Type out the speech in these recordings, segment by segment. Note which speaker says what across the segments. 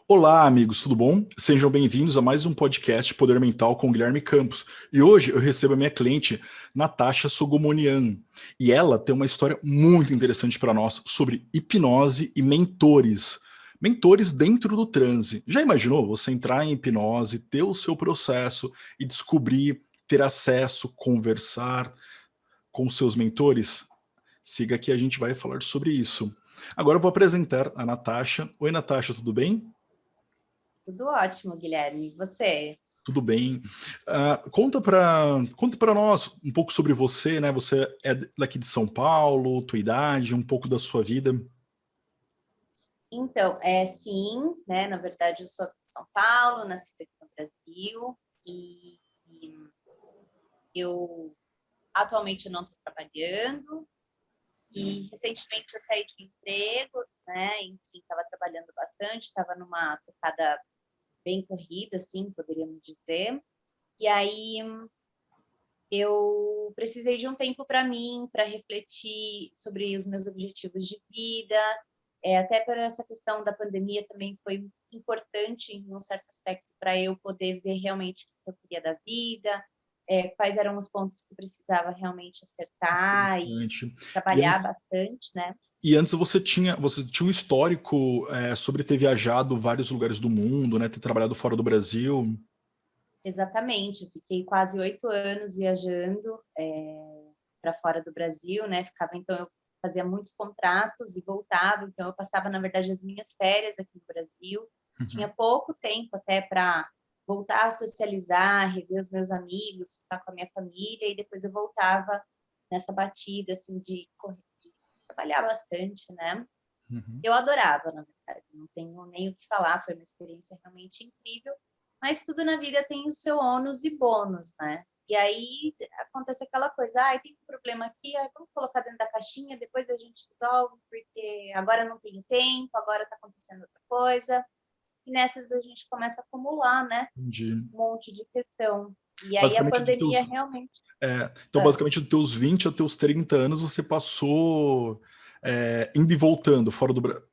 Speaker 1: Olá, amigos, tudo bom? Sejam bem-vindos a mais um podcast Poder Mental com Guilherme Campos. E hoje eu recebo a minha cliente, Natasha Sogomonian. E ela tem uma história muito interessante para nós sobre hipnose e mentores. Mentores dentro do transe. Já imaginou você entrar em hipnose, ter o seu processo e descobrir, ter acesso, conversar com seus mentores? Siga que a gente vai falar sobre isso. Agora eu vou apresentar a Natasha. Oi, Natasha, tudo bem?
Speaker 2: Tudo ótimo, Guilherme. E você?
Speaker 1: Tudo bem. Conta para nós um pouco sobre você, né? Você é daqui de São Paulo, tua idade, um pouco da sua vida.
Speaker 2: Então, sim, né? Na verdade, eu sou de São Paulo, nasci aqui no Brasil e eu atualmente não estou trabalhando e recentemente eu saí de um emprego, né? Enfim, estava trabalhando bastante, estava numa tocada bem corrida, assim, poderíamos dizer. E aí eu precisei de um tempo para mim, para refletir sobre os meus objetivos de vida. Até por essa questão da pandemia também foi importante, em um certo aspecto, para eu poder ver realmente o que eu queria da vida, quais eram os pontos que eu precisava realmente acertar e
Speaker 1: Interessante. E
Speaker 2: trabalhar
Speaker 1: antes,
Speaker 2: bastante, né?
Speaker 1: e antes você tinha um histórico sobre ter viajado vários lugares do mundo, né? Ter trabalhado fora do Brasil.
Speaker 2: Exatamente, eu fiquei quase 8 anos viajando para fora do Brasil, né? Então, eu fazia muitos contratos e voltava, então eu passava, na verdade, as minhas férias aqui no Brasil. Tinha
Speaker 1: Uhum.
Speaker 2: pouco tempo até para voltar a socializar, rever os meus amigos, ficar com a minha família, e depois eu voltava nessa batida, assim, de trabalhar bastante, né?
Speaker 1: Uhum.
Speaker 2: Eu adorava, na verdade, não tenho nem o que falar, foi uma experiência realmente incrível, mas tudo na vida tem o seu ônus e bônus, né? E aí acontece aquela coisa, tem um problema aqui, vamos colocar dentro da caixinha, depois a gente resolve, porque agora não tenho tempo, agora está acontecendo outra coisa. E nessas a gente começa a acumular, né?
Speaker 1: Entendi.
Speaker 2: Um monte de questão. E aí a
Speaker 1: Basicamente,
Speaker 2: pandemia realmente.
Speaker 1: então,
Speaker 2: Ah,
Speaker 1: basicamente, dos teus 20 aos teus 30 anos, você passou indo e voltando,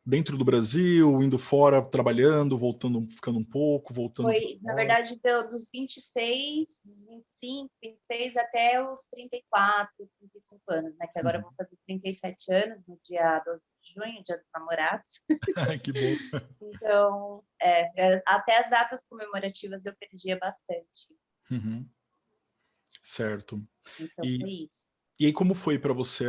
Speaker 1: dentro do Brasil, indo fora, trabalhando, voltando, ficando um pouco, voltando para
Speaker 2: Foi, na
Speaker 1: fora.
Speaker 2: verdade, dos 26, dos 25, 26 até os 34, 35 anos, né? Que agora eu
Speaker 1: Uhum.
Speaker 2: vou fazer 37 anos no dia 12 de junho, dia dos namorados.
Speaker 1: Que bom.
Speaker 2: Então, até as datas comemorativas eu perdia bastante.
Speaker 1: Uhum. Certo.
Speaker 2: Então,
Speaker 1: E,
Speaker 2: foi isso.
Speaker 1: e aí, como foi para você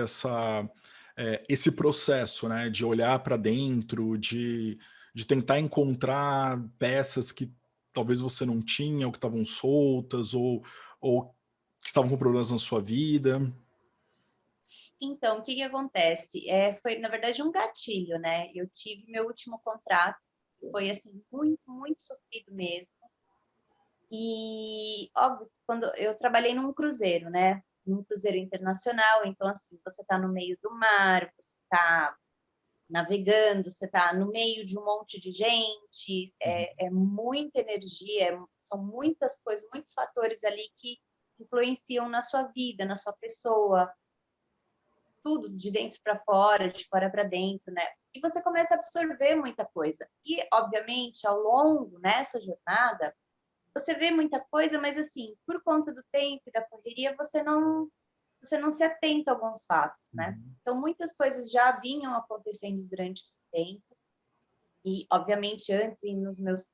Speaker 1: esse processo, né, de olhar para dentro, de tentar encontrar peças que talvez você não tinha, ou que estavam soltas, ou que estavam com problemas na sua vida?
Speaker 2: Então, o que que acontece? Foi, na verdade, um gatilho, né? Eu tive meu último contrato, foi, assim, muito, muito sofrido mesmo. E, óbvio, quando eu trabalhei num cruzeiro, né? Num cruzeiro internacional, então, assim, você está no meio do mar, você está navegando, você está no meio de um monte de gente,
Speaker 1: Uhum.
Speaker 2: é muita energia, são muitas coisas, muitos fatores ali que influenciam na sua vida, na sua pessoa, tudo de dentro para fora, de fora para dentro, né? E você começa a absorver muita coisa. E, obviamente, ao longo, nessa jornada, você vê muita coisa, mas assim, por conta do tempo e da correria, você não se atenta a alguns fatos, né?
Speaker 1: Uhum.
Speaker 2: Então, muitas coisas já vinham acontecendo durante esse tempo, e obviamente antes e nos meus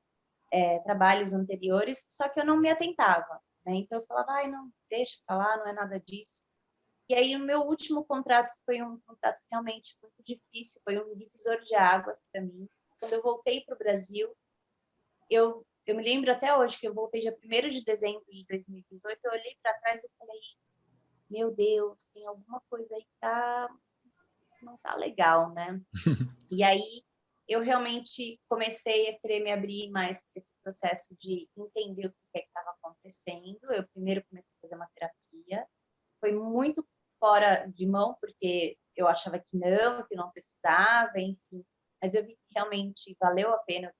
Speaker 2: trabalhos anteriores, só que eu não me atentava, né? Então eu falava, não, deixa pra lá, não é nada disso. E aí o meu último contrato foi um contrato realmente muito difícil, foi um divisor de águas para mim. Quando eu voltei para o Brasil, eu me lembro até hoje que eu voltei dia 1º de dezembro de 2018, eu olhei para trás e falei, meu Deus, tem alguma coisa aí que não tá legal, né? E aí eu realmente comecei a querer me abrir mais para esse processo de entender o que é que estava acontecendo. Eu primeiro comecei a fazer uma terapia, foi muito fora de mão, porque eu achava que não precisava, enfim. Mas eu vi que realmente valeu a pena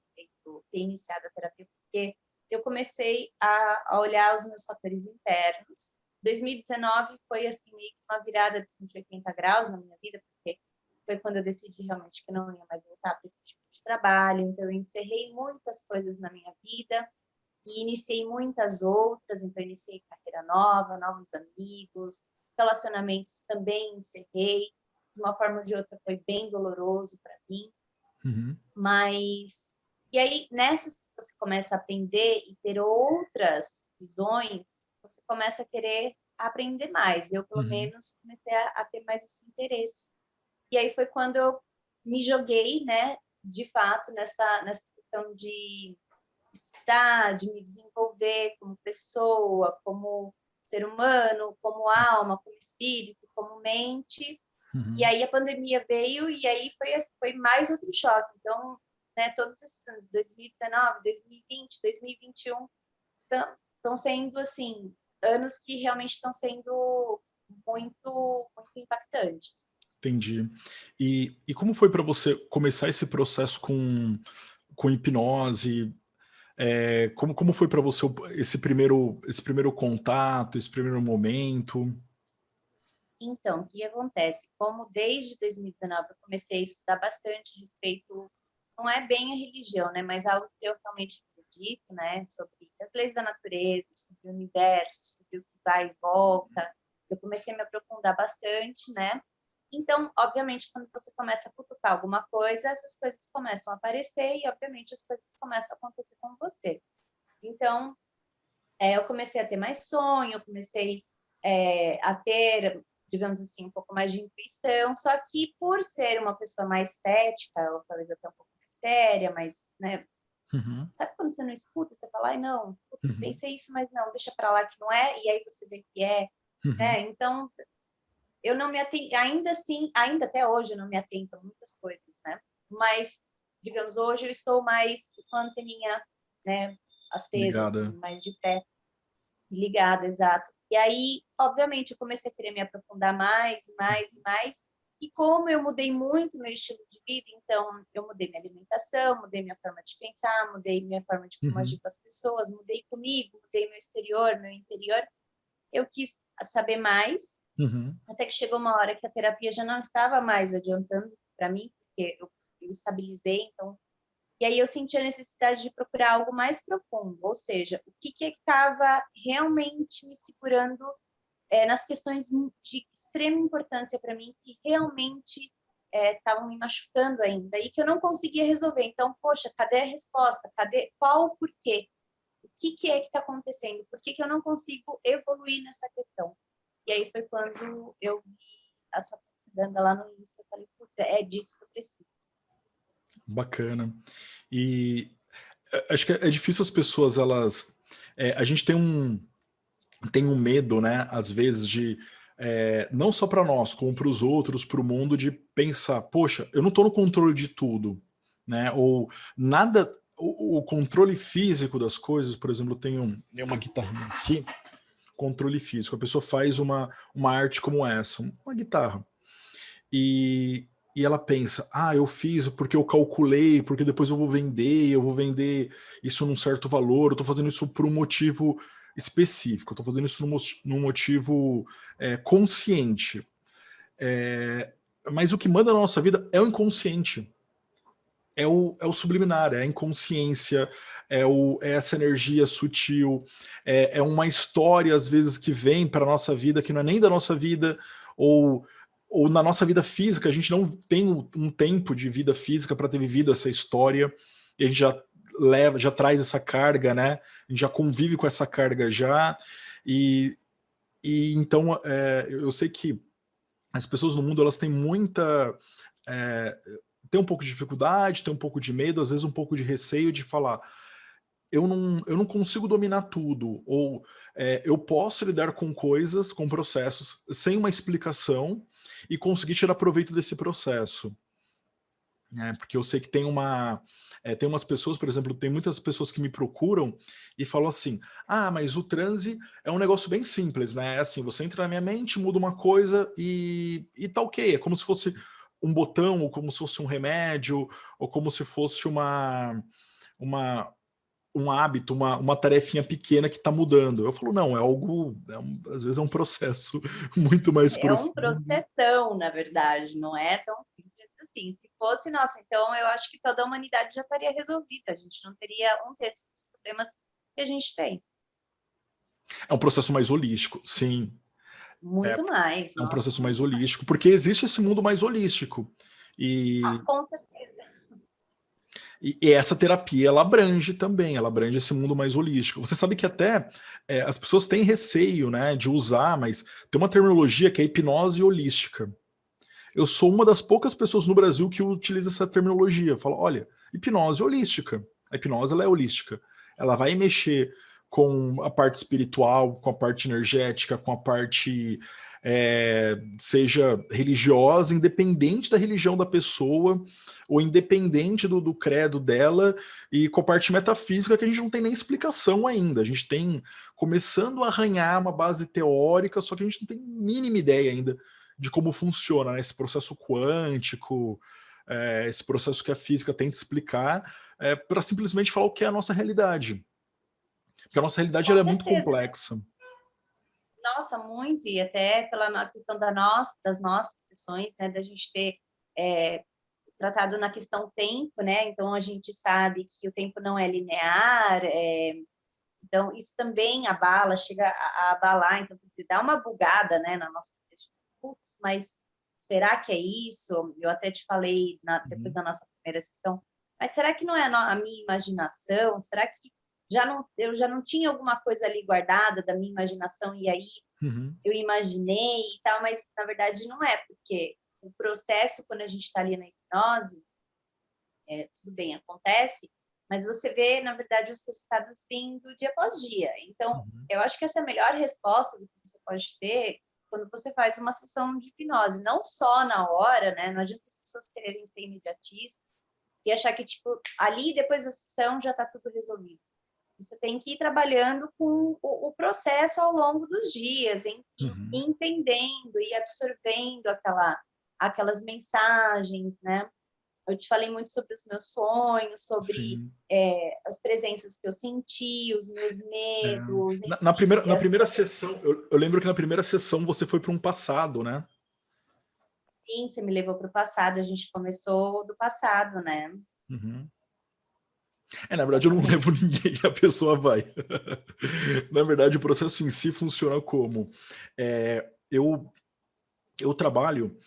Speaker 2: eu ter iniciado a terapia, porque eu comecei a olhar os meus fatores internos. 2019 foi assim meio que uma virada de 180 graus na minha vida, porque foi quando eu decidi realmente que não ia mais voltar para esse tipo de de trabalho, então eu encerrei muitas coisas na minha vida e iniciei muitas outras, então eu iniciei carreira nova, novos amigos, relacionamentos também encerrei, de uma forma ou de outra foi bem doloroso para mim, mas... E aí, nessas que você começa a aprender e ter outras visões, você começa a querer aprender mais. Eu, pelo menos, comecei a ter mais esse interesse. E aí foi quando eu me joguei, né, de fato, nessa questão de estudar, de me desenvolver como pessoa, como ser humano, como alma, como espírito, como mente. E aí a pandemia veio e aí foi mais outro choque. Então, né, todos esses anos, 2019, 2020, 2021, estão sendo, assim, anos que realmente estão sendo muito, muito impactantes.
Speaker 1: Entendi. E como foi para você começar esse processo com hipnose? Como foi para você esse primeiro contato, esse primeiro momento?
Speaker 2: Então, o que acontece? Como desde 2019 eu comecei a estudar bastante a respeito, não é bem a religião, né, mas algo que eu realmente acredito, né, sobre as leis da natureza, sobre o universo, sobre o que vai e volta. Eu comecei a me aprofundar bastante, né? Então, obviamente, quando você começa a cutucar alguma coisa, essas coisas começam a aparecer e, obviamente, as coisas começam a acontecer com você. Então, eu comecei a ter mais sonho, eu comecei a ter, digamos assim, um pouco mais de intuição, só que por ser uma pessoa mais cética, ou talvez até um pouco mais séria, mas, né, sabe quando você não escuta, você fala, ai, não, putz, pensei isso, mas não, deixa pra lá que não é, e aí você vê que é, né? Então, eu não me atento, ainda assim, ainda até hoje eu não me atento a muitas coisas, né? Mas, digamos, hoje eu estou mais com a anteninha, né, acesa, assim,
Speaker 1: Ligada.
Speaker 2: mais de pé, ligada, exato. E aí, obviamente, eu comecei a querer me aprofundar mais, mais e mais. E como eu mudei muito meu estilo de vida, então eu mudei minha alimentação, mudei minha forma de pensar, mudei minha forma de como agir com as pessoas, mudei comigo, mudei meu exterior, meu interior. Eu quis saber mais, até que chegou uma hora que a terapia já não estava mais adiantando para mim, porque eu estabilizei, então... E aí eu senti a necessidade de procurar algo mais profundo, ou seja, o que estava realmente me segurando nas questões de extrema importância para mim, que realmente estavam me machucando ainda e que eu não conseguia resolver. Então, poxa, cadê a resposta? Qual o porquê? O que é que está acontecendo? Por que eu não consigo evoluir nessa questão? E aí foi quando eu vi a sua propaganda lá no Insta, eu falei, putz, é disso que eu preciso.
Speaker 1: Bacana. E acho que é difícil as pessoas, elas... a gente tem um medo, né, às vezes, de não só para nós, como para os outros, para o mundo, de pensar, poxa, eu não estou no controle de tudo, né? Ou nada, o controle físico das coisas, por exemplo, tem uma guitarrinha aqui, controle físico. A pessoa faz uma arte como essa, uma guitarra. E ela pensa, eu fiz porque eu calculei, porque depois eu vou vender isso num certo valor, eu tô fazendo isso por um motivo específico, eu tô fazendo isso num motivo consciente. Mas o que manda na nossa vida é o inconsciente, é o subliminar, é a inconsciência, é essa energia sutil, é uma história, às vezes, que vem para a nossa vida, que não é nem da nossa vida, ou na nossa vida física, a gente não tem um tempo de vida física para ter vivido essa história, e a gente já traz essa carga, né? A gente já convive com essa carga já, e então eu sei que as pessoas no mundo, elas têm muita... tem um pouco de dificuldade, tem um pouco de medo, às vezes um pouco de receio de falar, eu não consigo dominar tudo, ou eu posso lidar com coisas, com processos, sem uma explicação e conseguir tirar proveito desse processo. Porque eu sei que tem umas pessoas, por exemplo, tem muitas pessoas que me procuram e falam assim, mas o transe é um negócio bem simples, né? É assim, você entra na minha mente, muda uma coisa e tá ok. É como se fosse um botão, ou como se fosse um remédio, ou como se fosse um hábito, uma tarefinha pequena que está mudando. Eu falo, não, é algo, às vezes é um processo muito mais
Speaker 2: É um
Speaker 1: profundo.
Speaker 2: processão, na verdade, não é tão simples assim. Se fosse, nossa, então eu acho que toda a humanidade já estaria resolvida. A gente não teria 1/3 dos problemas que a gente tem.
Speaker 1: É um processo mais holístico, sim.
Speaker 2: Muito mais,
Speaker 1: É um
Speaker 2: nossa,
Speaker 1: processo mais
Speaker 2: muito mais.
Speaker 1: holístico, porque existe esse mundo mais holístico. E,
Speaker 2: Com certeza.
Speaker 1: e essa terapia, ela abrange também, ela abrange esse mundo mais holístico. Você sabe que até as pessoas têm receio, né, de usar, mas tem uma terminologia que é hipnose holística. Eu sou uma das poucas pessoas no Brasil que utiliza essa terminologia. Fala, olha, hipnose holística. A hipnose, ela é holística. Ela vai mexer com a parte espiritual, com a parte energética, com a parte seja religiosa, independente da religião da pessoa, ou independente do credo dela, e com a parte metafísica que a gente não tem nem explicação ainda. A gente tem começando a arranhar uma base teórica, só que a gente não tem mínima ideia ainda de como funciona, né, esse processo quântico, esse processo que a física tenta explicar, para simplesmente falar o que é a nossa realidade. Porque a nossa realidade
Speaker 2: Com
Speaker 1: ela é muito
Speaker 2: certeza.
Speaker 1: complexa.
Speaker 2: Nossa, muito, e até pela questão das nossas sessões, né, da gente ter tratado na questão tempo, né, então a gente sabe que o tempo não é linear, então isso também abala, chega a abalar, então dá uma bugada, né, na nossa vida, putz, mas será que é isso? Eu até te falei depois da nossa primeira sessão, mas será que não é a minha imaginação? Será que eu já não tinha alguma coisa ali guardada da minha imaginação e aí eu imaginei e tal, mas na verdade não é, porque o processo, quando a gente está ali na hipnose, tudo bem, acontece, mas você vê, na verdade, os resultados vindo dia após dia. Então, eu acho que essa é a melhor resposta que você pode ter quando você faz uma sessão de hipnose, não só na hora, né? Não adianta as pessoas quererem ser imediatistas e achar que, tipo, ali, depois da sessão, já está tudo resolvido. Você tem que ir trabalhando com o processo ao longo dos dias, entendendo e absorvendo aquelas mensagens, né? Eu te falei muito sobre os meus sonhos, sobre as presenças que eu senti, os meus medos,
Speaker 1: Na
Speaker 2: enfim.
Speaker 1: primeira sessão, eu lembro que na primeira sessão você foi para um passado, né?
Speaker 2: Sim, você me levou para o passado, a gente começou do passado, né?
Speaker 1: Na verdade, eu não levo ninguém, a pessoa vai. Na verdade, o processo em si funciona como? Eu trabalho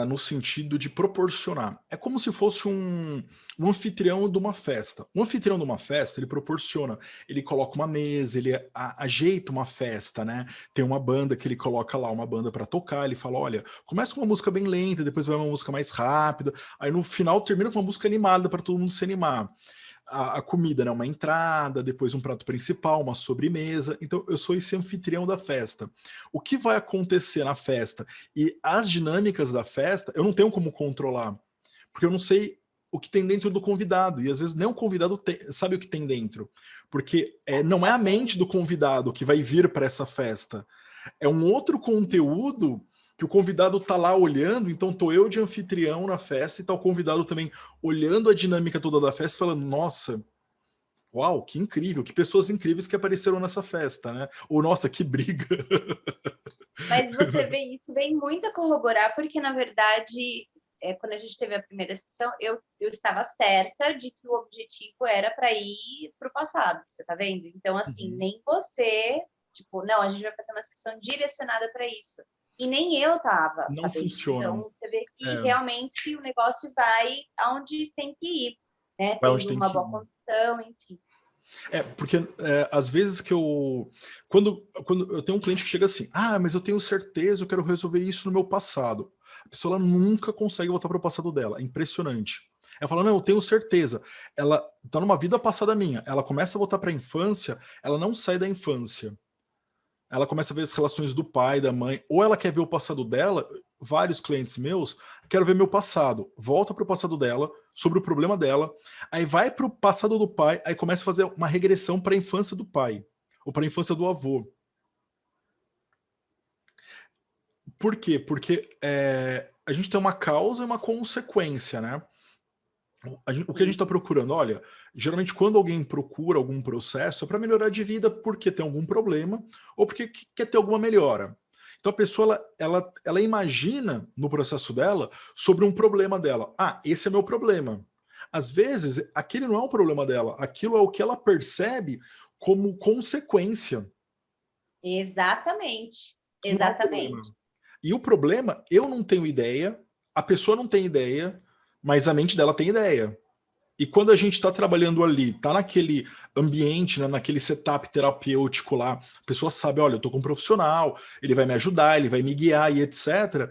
Speaker 1: no sentido de proporcionar. É como se fosse um anfitrião de uma festa. Um anfitrião de uma festa, ele proporciona, ele coloca uma mesa, ele ajeita uma festa, né? Tem uma banda que ele coloca lá, uma banda para tocar, ele fala, olha, começa com uma música bem lenta, depois vai uma música mais rápida, aí no final termina com uma música animada para todo mundo se animar. A comida, né? Uma entrada, depois um prato principal, uma sobremesa. Então, eu sou esse anfitrião da festa. O que vai acontecer na festa e as dinâmicas da festa, eu não tenho como controlar, porque eu não sei o que tem dentro do convidado, e às vezes nem o convidado sabe o que tem dentro, porque não é a mente do convidado que vai vir para essa festa, é um outro conteúdo que o convidado tá lá olhando, então tô eu de anfitrião na festa e tá o convidado também olhando a dinâmica toda da festa, falando, nossa, uau, que incrível, que pessoas incríveis que apareceram nessa festa, né? Ou, nossa, que briga.
Speaker 2: Mas você vê isso, vem muito a corroborar, porque, na verdade, quando a gente teve a primeira sessão, eu estava certa de que o objetivo era para ir para o passado, você tá vendo? Então, assim, nem você, tipo, não, a gente vai fazer uma sessão direcionada para isso. E nem eu estava
Speaker 1: Não
Speaker 2: sabendo.
Speaker 1: funciona.
Speaker 2: Então, você vê que realmente o negócio vai aonde tem que ir, né?
Speaker 1: Vai onde
Speaker 2: Tendo
Speaker 1: tem
Speaker 2: uma
Speaker 1: que
Speaker 2: boa
Speaker 1: ir.
Speaker 2: condição, enfim.
Speaker 1: Porque às vezes que eu. Quando eu tenho um cliente que chega assim, mas eu tenho certeza, eu quero resolver isso no meu passado. A pessoa ela nunca consegue voltar para o passado dela. É impressionante. Ela fala, não, eu tenho certeza. Ela tá numa vida passada minha. Ela começa a voltar para a infância, ela não sai da infância. Ela começa a ver as relações do pai, da mãe, ou ela quer ver o passado dela. Vários clientes meus, quero ver meu passado. Volta para o passado dela, sobre o problema dela, aí vai para o passado do pai, aí começa a fazer uma regressão para a infância do pai, ou para a infância do avô. Por quê? Porque a gente tem uma causa e uma consequência, né? O que a gente está procurando? Olha, geralmente quando alguém procura algum processo é para melhorar de vida porque tem algum problema ou porque quer ter alguma melhora. Então a pessoa ela imagina no processo dela sobre um problema dela. Ah, esse é meu problema. Às vezes, aquele não é o problema dela, aquilo é o que ela percebe como consequência.
Speaker 2: Exatamente.
Speaker 1: Não é o problema.
Speaker 2: Exatamente.
Speaker 1: E o problema, eu não tenho ideia, a pessoa não tem ideia, mas a mente dela tem ideia. E quando a gente está trabalhando ali, está naquele ambiente, né, naquele setup terapêutico lá, a pessoa sabe, olha, eu estou com um profissional, ele vai me ajudar, ele vai me guiar e etc.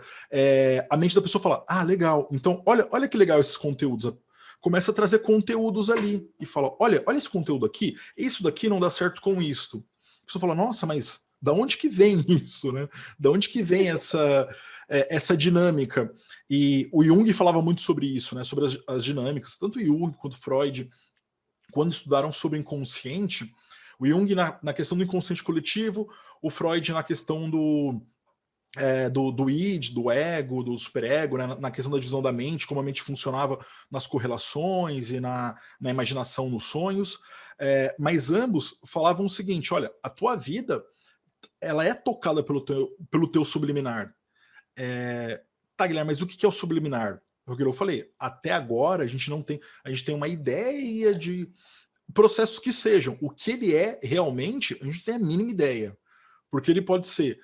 Speaker 1: A mente da pessoa fala, ah, legal, então olha que legal esses conteúdos. Começa a trazer conteúdos ali e fala, olha esse conteúdo aqui, isso daqui não dá certo com isto. A pessoa fala, nossa, mas da onde que vem isso, né? Da onde que vem essa dinâmica? E o Jung falava muito sobre isso, né? Sobre as dinâmicas. Tanto Jung quanto Freud, quando estudaram sobre o inconsciente, o Jung na questão do inconsciente coletivo, o Freud na questão do id, do ego, do superego, né? Na questão da divisão da mente, como a mente funcionava nas correlações e na imaginação, nos sonhos. Mas ambos falavam o seguinte, olha, a tua vida ela é tocada pelo teu subliminar. Tá, Guilherme, mas o que é o subliminar? Porque eu falei, até agora a gente não tem, a gente tem uma ideia de processos que sejam. O que ele é realmente, a gente tem a mínima ideia. Porque ele pode ser,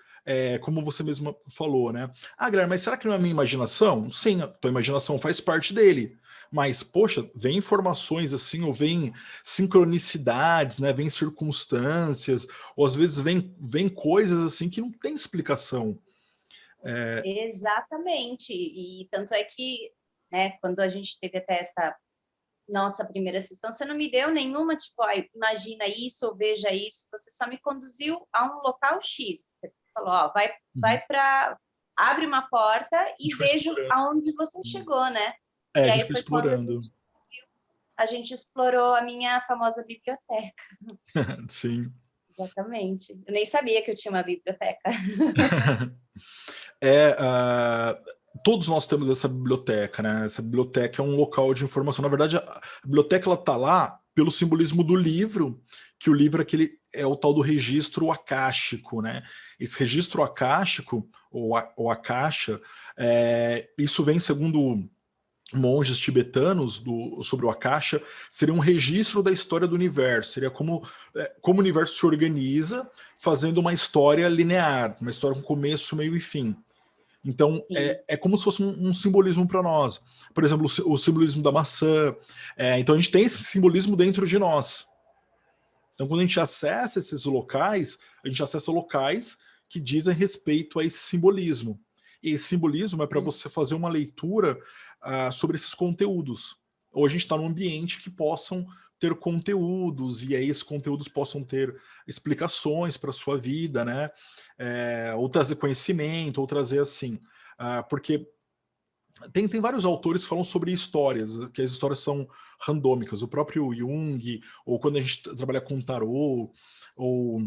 Speaker 1: como você mesmo falou, né? Ah, Guilherme, mas será que não é a minha imaginação? Sim, a tua imaginação faz parte dele. Mas, poxa, vem informações assim, ou vem sincronicidades, né? Vem circunstâncias, ou às vezes vem coisas assim que não tem explicação.
Speaker 2: Exatamente. E tanto é que, né, quando a gente teve até essa nossa primeira sessão, você não me deu nenhuma, tipo, imagina isso ou veja isso, você só me conduziu a um local X. Você falou, ó, vai para, abre uma porta e vejo aonde você chegou, né? E
Speaker 1: A gente
Speaker 2: aí
Speaker 1: foi
Speaker 2: foi quando
Speaker 1: explorando.
Speaker 2: a gente explorou a minha famosa biblioteca.
Speaker 1: Sim.
Speaker 2: Exatamente. Eu nem sabia que eu tinha uma biblioteca.
Speaker 1: Todos nós temos essa biblioteca, né? Essa biblioteca é um local de informação. Na verdade, a biblioteca ela tá lá pelo simbolismo do livro, que o livro é o tal do registro acástico, né? Esse registro acástico, ou akasha, isso vem segundo monges tibetanos sobre o Akasha, seria um registro da história do universo, seria como o universo se organiza fazendo uma história linear, uma história com começo, meio e fim. Então, é como se fosse um simbolismo para nós. Por exemplo, o simbolismo da maçã. Então, a gente tem esse simbolismo dentro de nós. Então, quando a gente acessa esses locais, a gente acessa locais que dizem respeito a esse simbolismo. E esse simbolismo é para você fazer uma leitura sobre esses conteúdos. Ou a gente está num ambiente que possam ter conteúdos, e aí esses conteúdos possam ter explicações para a sua vida, né? Ou trazer conhecimento, ou trazer assim. Porque tem vários autores que falam sobre histórias, que as histórias são randômicas. O próprio Jung, ou quando a gente trabalha com tarô, ou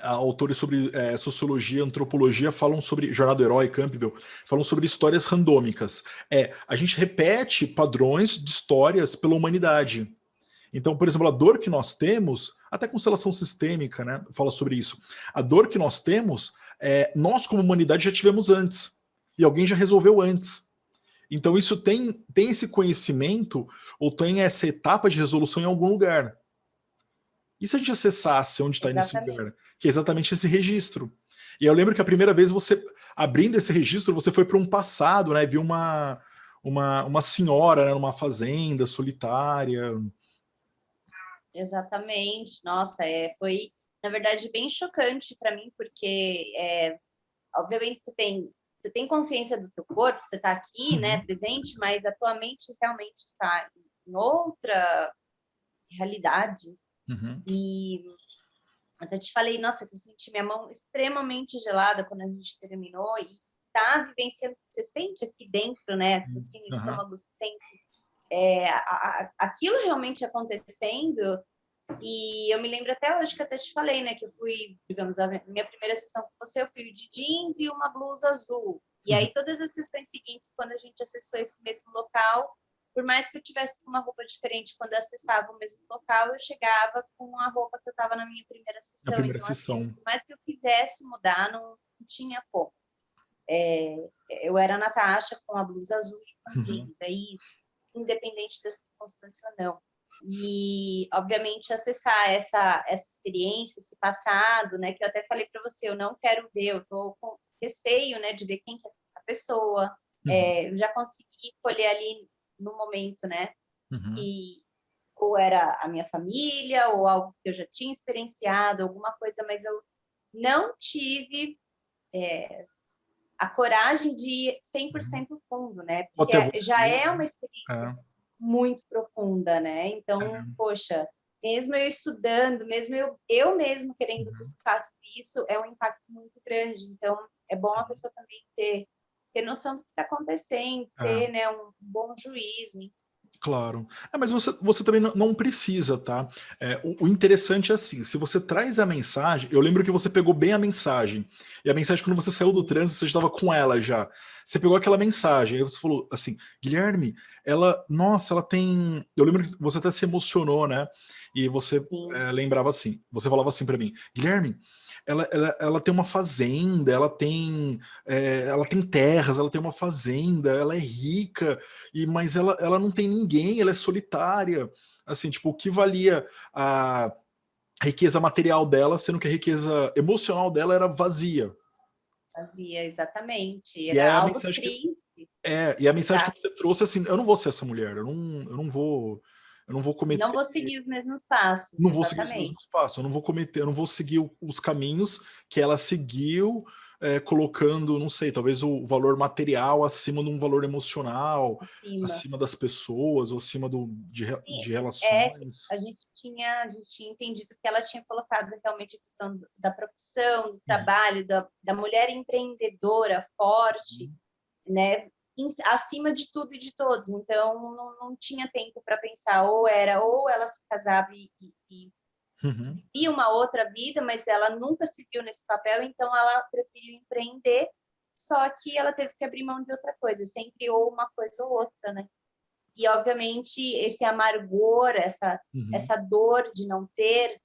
Speaker 1: autores sobre sociologia, antropologia falam sobre Jornada do Herói, Campbell, falam sobre histórias randômicas. A gente repete padrões de histórias pela humanidade. Então, por exemplo, a dor que nós temos, até constelação sistêmica, né, fala sobre isso. A dor que nós temos, nós como humanidade já tivemos antes. E alguém já resolveu antes. Então isso tem esse conhecimento, ou tem essa etapa de resolução em algum lugar. E se a gente acessasse onde está nesse lugar? Que é exatamente esse registro. E eu lembro que a primeira vez você, abrindo esse registro, você foi para um passado, né? Viu uma senhora, né, numa fazenda solitária.
Speaker 2: Exatamente. Nossa, foi, na verdade, bem chocante para mim, porque, obviamente, você tem consciência do teu corpo, você está aqui, né, presente, mas a tua mente realmente está em outra realidade. E até te falei, nossa, eu senti minha mão extremamente gelada quando a gente terminou, e tá vivenciando, você sente aqui dentro, né, assim, no estômago, você sente aquilo realmente acontecendo. E eu me lembro até hoje que até te falei, né, que eu fui, digamos, a minha primeira sessão com você, eu fui de jeans e uma blusa azul. E aí todas as sessões seguintes, quando a gente acessou esse mesmo local, por mais que eu tivesse uma roupa diferente quando eu acessava o mesmo local, eu chegava com a roupa que eu estava na minha primeira sessão.
Speaker 1: A primeira
Speaker 2: Então, assim,
Speaker 1: sessão.
Speaker 2: por mais que eu quisesse mudar, não tinha como. Eu era a Natasha com a blusa azul e com jeans, aí, independente da circunstância ou não. E, obviamente, acessar essa experiência, esse passado, né, que eu até falei para você, eu não quero ver, eu estou com receio, né, de ver quem que é essa pessoa. Eu já consegui colher ali no momento, né, que ou era a minha família, ou algo que eu já tinha experienciado, alguma coisa, mas eu não tive a coragem de ir 100% fundo, né? Porque
Speaker 1: Até
Speaker 2: já
Speaker 1: você,
Speaker 2: é uma
Speaker 1: né?
Speaker 2: experiência muito profunda, né? Então, poxa, mesmo eu estudando, mesmo eu mesmo querendo buscar tudo isso, é um impacto muito grande. Então, é bom a pessoa também ter noção do que está acontecendo, ter, né, um bom juízo.
Speaker 1: Claro. Mas você também não precisa, tá? O interessante é assim, se você traz a mensagem, eu lembro que você pegou bem a mensagem, e a mensagem quando você saiu do trânsito, você estava com ela já. Você pegou aquela mensagem, aí você falou assim, Guilherme, nossa, ela tem... Eu lembro que você até se emocionou, né? E você lembrava assim, você falava assim para mim, Guilherme, ela tem uma fazenda, ela tem terras, ela tem uma fazenda, ela é rica, mas ela não tem ninguém, ela é solitária. Assim, tipo, o que valia a riqueza material dela, sendo que a riqueza emocional dela era vazia.
Speaker 2: Fazia, exatamente.
Speaker 1: E
Speaker 2: Era
Speaker 1: é a
Speaker 2: algo
Speaker 1: mensagem
Speaker 2: triste.
Speaker 1: e a mensagem
Speaker 2: Exato.
Speaker 1: que você trouxe assim, eu não vou ser essa mulher, eu não vou
Speaker 2: Não
Speaker 1: cometer
Speaker 2: vou seguir os mesmos passos,
Speaker 1: não vou seguir os
Speaker 2: exatamente.
Speaker 1: mesmos passos, eu não vou seguir os caminhos que ela seguiu, colocando, não sei, talvez o valor material acima de um valor emocional,
Speaker 2: Acima.
Speaker 1: acima das pessoas, ou acima de relações.
Speaker 2: A gente tinha entendido que ela tinha colocado realmente a questão da profissão, do trabalho, da mulher empreendedora, forte, né, acima de tudo e de todos. Então, não tinha tempo para pensar, ou ela se casava e vivia uma outra vida, mas ela nunca se viu nesse papel, então ela preferiu empreender, só que ela teve que abrir mão de outra coisa, sempre ou uma coisa ou outra, né? E, obviamente, esse amargor, essa dor de não ter,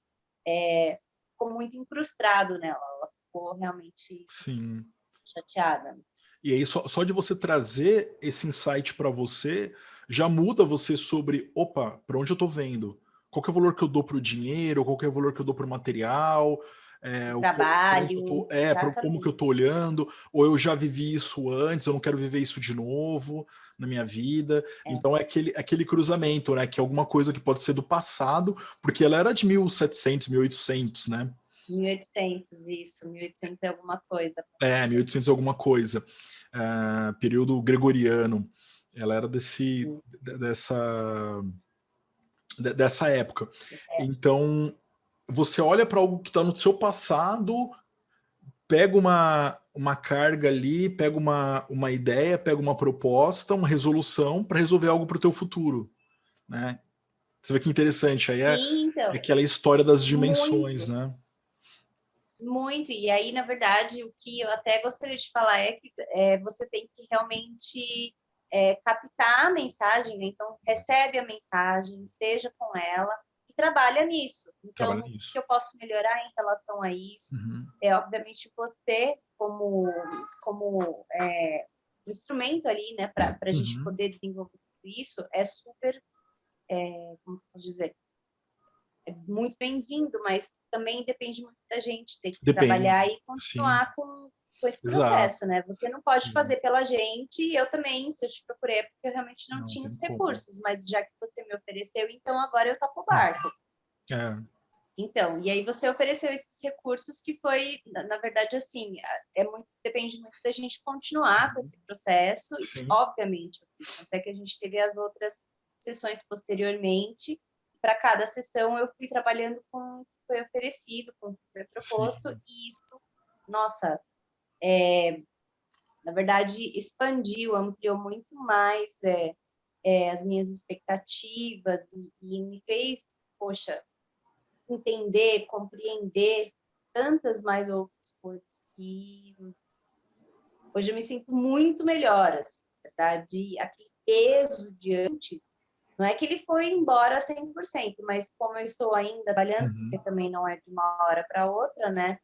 Speaker 2: ficou muito incrustado nela. Ela ficou realmente
Speaker 1: Sim.
Speaker 2: chateada.
Speaker 1: E aí, só de você trazer esse insight para você, já muda você sobre, opa, para onde eu estou vendo? Qual que é o valor que eu dou para o dinheiro? Qual que é o valor que eu dou para o material? Pra onde eu
Speaker 2: Trabalho,
Speaker 1: tô, como que eu
Speaker 2: exatamente.
Speaker 1: estou olhando? Ou eu já vivi isso antes, eu não quero viver isso de novo na minha vida. Então é aquele cruzamento, né? Que é alguma coisa que pode ser do passado, porque ela era de 1700, 1800, né?
Speaker 2: 1800, isso, 1800 é alguma coisa.
Speaker 1: 1800 alguma coisa. Período gregoriano. Ela era dessa época. Então, você olha para algo que está no seu passado, pega uma carga ali, pega uma ideia, pega uma proposta, uma resolução para resolver algo para o teu futuro, né? Você vê que interessante, aí é
Speaker 2: Sim, então,
Speaker 1: aquela história das dimensões,
Speaker 2: muito,
Speaker 1: né?
Speaker 2: muito. E aí, na verdade, o que eu até gostaria de falar é que você tem que realmente captar a mensagem, né? Então, recebe a mensagem, esteja com ela e trabalha nisso. Então,
Speaker 1: Trabalha
Speaker 2: o
Speaker 1: nisso.
Speaker 2: que eu posso melhorar em relação a isso? Obviamente, você, como instrumento ali, né, para a gente poder desenvolver tudo isso, é super, como posso dizer, é muito bem-vindo, mas também depende muito da gente ter que trabalhar
Speaker 1: Depende,
Speaker 2: e
Speaker 1: sim,
Speaker 2: continuar com esse
Speaker 1: exato.
Speaker 2: processo, né? Você não pode fazer pela gente, e eu também, se eu te procurei, é porque eu realmente não
Speaker 1: Não
Speaker 2: tinha
Speaker 1: tem
Speaker 2: os
Speaker 1: como.
Speaker 2: recursos, mas já que você me ofereceu, então agora eu topo o barco.
Speaker 1: É,
Speaker 2: Então, e aí você ofereceu esses recursos que foi, na verdade, assim, depende muito da gente continuar com esse processo, e
Speaker 1: sim,
Speaker 2: obviamente, até que a gente teve as outras sessões posteriormente, para cada sessão eu fui trabalhando com o que foi oferecido, com o que foi proposto,
Speaker 1: sim,
Speaker 2: e isso, nossa, na verdade, expandiu, ampliou muito mais as minhas expectativas e me fez, poxa, entender, compreender tantas mais outras coisas que hoje eu me sinto muito melhor, assim, na verdade, aquele peso de antes, não é que ele foi embora 100%, mas como eu estou ainda trabalhando, porque também não é de uma hora para outra, né,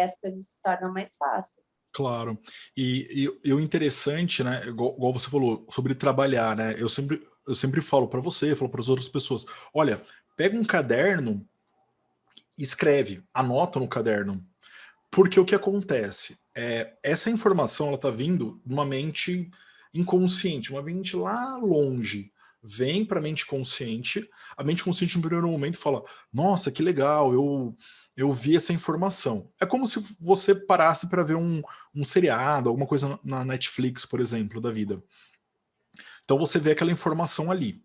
Speaker 2: as coisas se tornam mais fáceis.
Speaker 1: Claro. E o interessante, né, igual você falou, sobre trabalhar, né? Eu sempre falo para você, falo para as outras pessoas, olha, pega um caderno, escreve, anota no caderno. Porque o que acontece? Essa informação ela tá vindo de uma mente inconsciente, uma mente lá longe. Vem para a mente consciente no primeiro momento fala: Nossa, que legal, eu vi essa informação. É como se você parasse para ver um seriado, alguma coisa na Netflix, por exemplo, da vida. Então você vê aquela informação ali.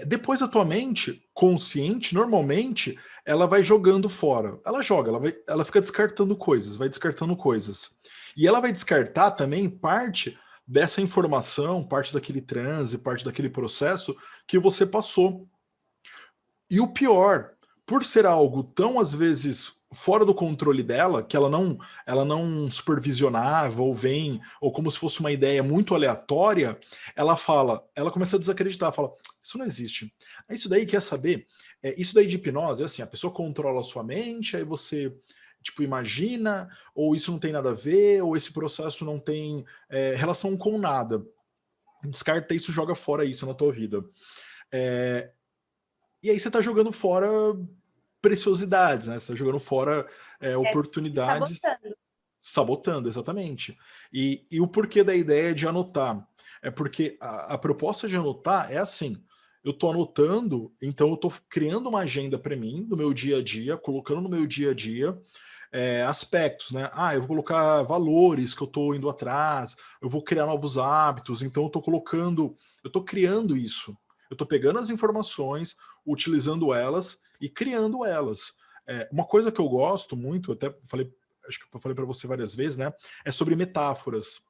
Speaker 1: Depois a tua mente consciente, normalmente, ela vai jogando fora. Ela joga, ela fica descartando coisas, vai descartando coisas. E ela vai descartar também parte dessa informação, parte daquele transe, parte daquele processo que você passou. E o pior, por ser algo tão, às vezes, fora do controle dela, que ela não supervisionava ou vem, ou como se fosse uma ideia muito aleatória, ela começa a desacreditar, fala, isso não existe. Isso daí, quer saber? Isso daí de hipnose, é assim, a pessoa controla a sua mente, aí você, tipo, imagina, ou isso não tem nada a ver, ou esse processo não tem relação com nada. Descarta isso, joga fora isso na tua vida. E aí você está jogando fora preciosidades, né? Você está jogando fora
Speaker 2: Se
Speaker 1: oportunidades,
Speaker 2: sabotando.
Speaker 1: sabotando, exatamente. E o porquê da ideia de anotar? É porque a proposta de anotar é assim: eu estou anotando, então eu estou criando uma agenda para mim, do meu dia a dia, colocando no meu dia a dia aspectos, né? Eu vou colocar valores que eu estou indo atrás, eu vou criar novos hábitos, então eu estou criando isso. Eu estou pegando as informações, utilizando elas e criando elas. Uma coisa que eu gosto muito, até falei, acho que eu falei para você várias vezes, né? É sobre metáforas.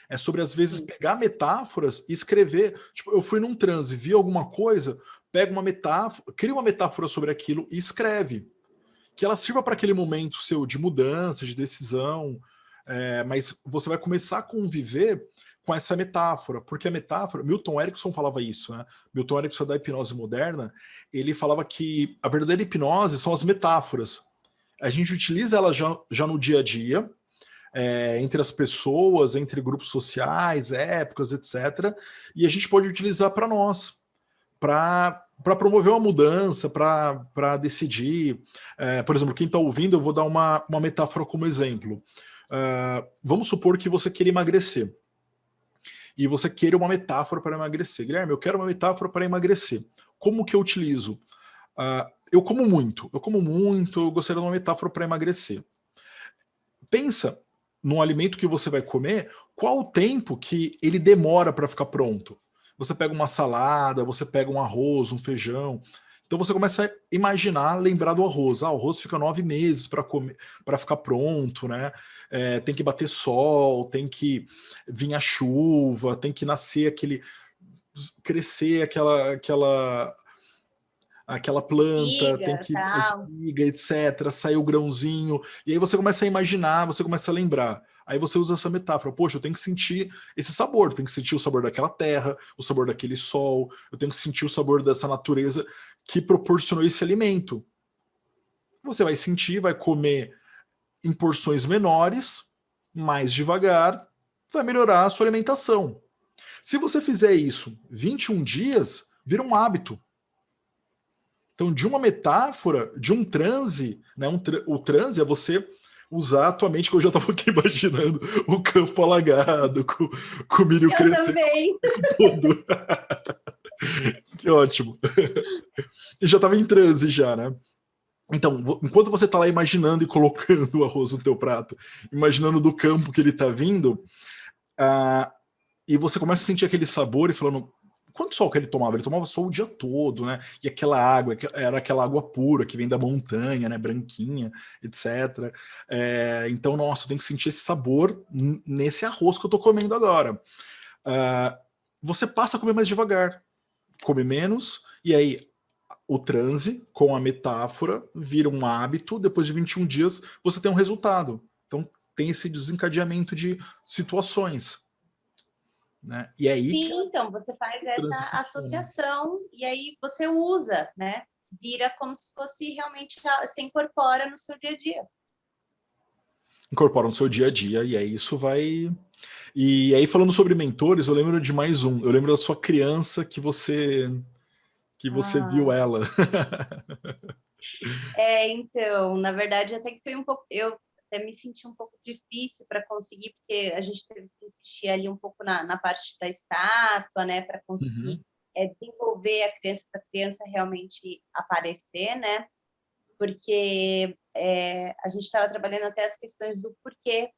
Speaker 1: É sobre, às vezes,
Speaker 2: Sim.
Speaker 1: pegar metáforas e escrever. Tipo, eu fui num transe, vi alguma coisa, pega uma metáfora, cria uma metáfora sobre aquilo e escreve. Que ela sirva para aquele momento seu de mudança, de decisão, mas você vai começar a conviver com essa metáfora, porque a metáfora, Milton Erickson falava isso, né? Milton Erickson da hipnose moderna, ele falava que a verdadeira hipnose são as metáforas. A gente utiliza ela já no dia a dia, entre as pessoas, entre grupos sociais, épocas, etc. E a gente pode utilizar para nós, para promover uma mudança, para decidir. Por exemplo, quem está ouvindo, eu vou dar uma metáfora como exemplo. Vamos supor que você queira emagrecer. E você queira uma metáfora para emagrecer. Guilherme, eu quero uma metáfora para emagrecer. Como que eu utilizo? Eu como muito, eu gostaria de uma metáfora para emagrecer. Pensa no alimento que você vai comer, qual o tempo que ele demora para ficar pronto. Você pega uma salada, você pega um arroz, um feijão. Então você começa a imaginar, lembrar do arroz. O arroz fica 9 meses para comer, para ficar pronto, né? Tem que bater sol, tem que vir a chuva, tem que nascer crescer aquela planta, tem
Speaker 2: Espiga,
Speaker 1: que a
Speaker 2: tal.
Speaker 1: espiga, etc, sai o grãozinho, e aí você começa a imaginar, você começa a lembrar. Aí você usa essa metáfora, poxa, eu tenho que sentir esse sabor, eu tenho que sentir o sabor daquela terra, o sabor daquele sol, eu tenho que sentir o sabor dessa natureza que proporcionou esse alimento. Você vai sentir, vai comer em porções menores, mais devagar, vai melhorar a sua alimentação. Se você fizer isso 21 dias, vira um hábito. Então, de uma metáfora, de um transe, né? O transe é você usar a tua mente, que eu já estava aqui imaginando o campo alagado, com o milho
Speaker 2: Eu
Speaker 1: crescendo
Speaker 2: também.
Speaker 1: todo. Que ótimo. Eu já estava em transe já, né? Então, enquanto você está lá imaginando e colocando o arroz no teu prato, imaginando do campo que ele está vindo, e você começa a sentir aquele sabor e falando, quanto sol que ele tomava? Ele tomava sol o dia todo, né? E aquela água, era aquela água pura que vem da montanha, né? Branquinha, etc. Então, nossa, eu tenho que sentir esse sabor nesse arroz que eu tô comendo agora. Você passa a comer mais devagar, come menos, e aí o transe com a metáfora vira um hábito, depois de 21 dias você tem um resultado. Então, tem esse desencadeamento de situações. Né? E é aí que
Speaker 2: Sim, então, você faz
Speaker 1: o transe
Speaker 2: essa
Speaker 1: funciona.
Speaker 2: associação e aí você usa, né? Vira como se fosse realmente, se incorpora no seu dia a dia.
Speaker 1: incorporam no seu dia a dia, e aí isso vai... E aí, falando sobre mentores, eu lembro de mais um. Eu lembro da sua criança que você viu
Speaker 2: Ah,
Speaker 1: ela.
Speaker 2: então, na verdade, até que foi um pouco, eu até me senti um pouco difícil para conseguir, porque a gente teve que insistir ali um pouco na parte da estátua, né, para conseguir
Speaker 1: Uhum,
Speaker 2: desenvolver a criança, para a criança realmente aparecer, né, porque a gente estava trabalhando até as questões do porquê